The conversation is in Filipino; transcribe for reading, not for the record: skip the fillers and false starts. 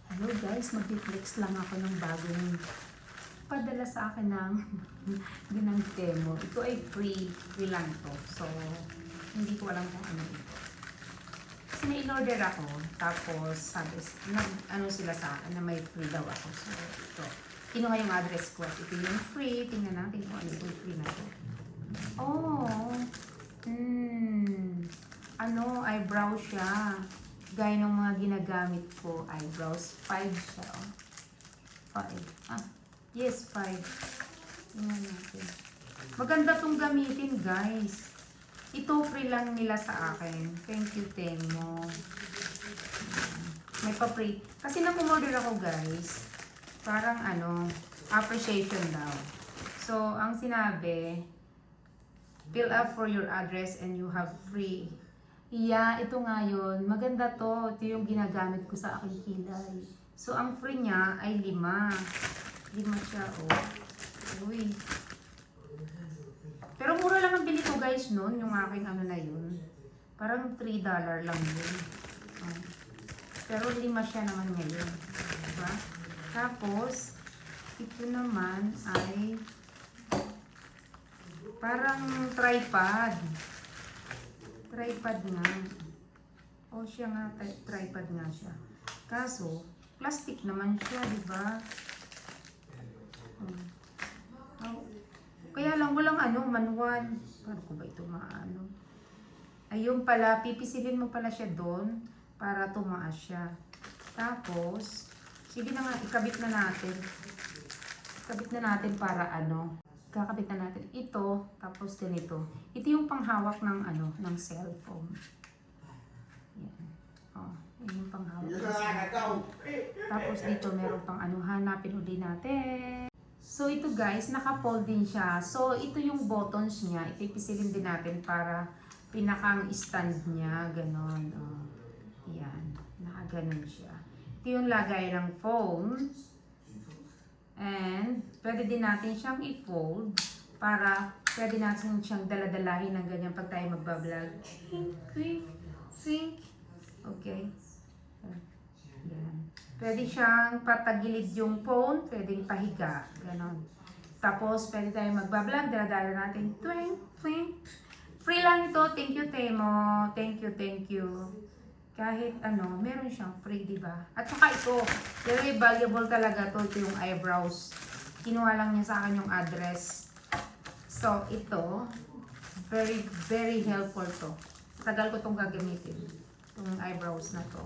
Hello guys, mag-flex lang ako ng bagong padala sa akin ng ginang Temo. Ito ay free lang to. So, hindi ko alam kung ano ito. Kasi na-in-order ako, tapos sabi, ano sila sa akin na may free daw ako. So, ito. Kinuha yung address ko. Ito yung free. Tingnan natin kung ano yung free na to. Oh, ano, eyebrow siya. Gaya ng mga ginagamit ko, eyebrows. 5 siya, oh. 5. Ah, yes, 5. Tingnan natin. Maganda tong gamitin, guys. Ito, free lang nila sa akin. Thank you, Temo. May pa-free. Kasi nang umorder ako, guys, parang ano, appreciation daw. So, ang sinabi, fill up for your address and you have free. Yeah, ito nga yun. Maganda to. Ito yung ginagamit ko sa aking kilay. So, ang free niya ay 5. 5 siya, oh. Uy. Pero mura lang ang bili ko, guys, noon. Yung aking ano na yun. Parang $3 lang yun. Oh. Pero 5 siya naman ngayon. Diba? Tapos, ito naman ay parang tripod. Tripod nga. O siya nga, tripod nga siya. Kaso, plastic naman siya, di ba? Oh. Kaya lang, walang ano, manual. Paano ko ba ito maano? Ayun pala, pipisilin mo pala siya doon para tumaas siya. Tapos, sige na nga, ikabit na natin. Ikabit na natin para ano. Kakabit na natin ito, tapos ganito. Ito yung panghawak ng ano, ng cellphone. Yan. Oh, yun yung panghawak ng cellphone. Tapos dito meron pang ano, hanapin uli natin. So ito guys, naka-fold din siya. So ito yung buttons niya. Ito ipisilin din natin para pinakang stand niya, ganon. Oh. Yan, nakaganon siya. Ito yung lagay ng phone. And, pwede din natin siyang i-fold para pwede natin siyang daladalahin ng ganyan pag tayo magbablog. Think. Okay. Yan. Pwede siyang patagilid yung phone, pwedeng pahiga. Ganon. Tapos, pwede tayo magbablog, daladala natin. Twing. Free lang ito. Thank you, Temo. Thank you. Kahit ano, meron siyang free, di ba? At saka ito, very valuable talaga to. Ito yung eyebrows. Kinuha lang niya sa akin yung address. So, ito, very helpful to. Tagal ko itong gagamitin. Itong eyebrows na to.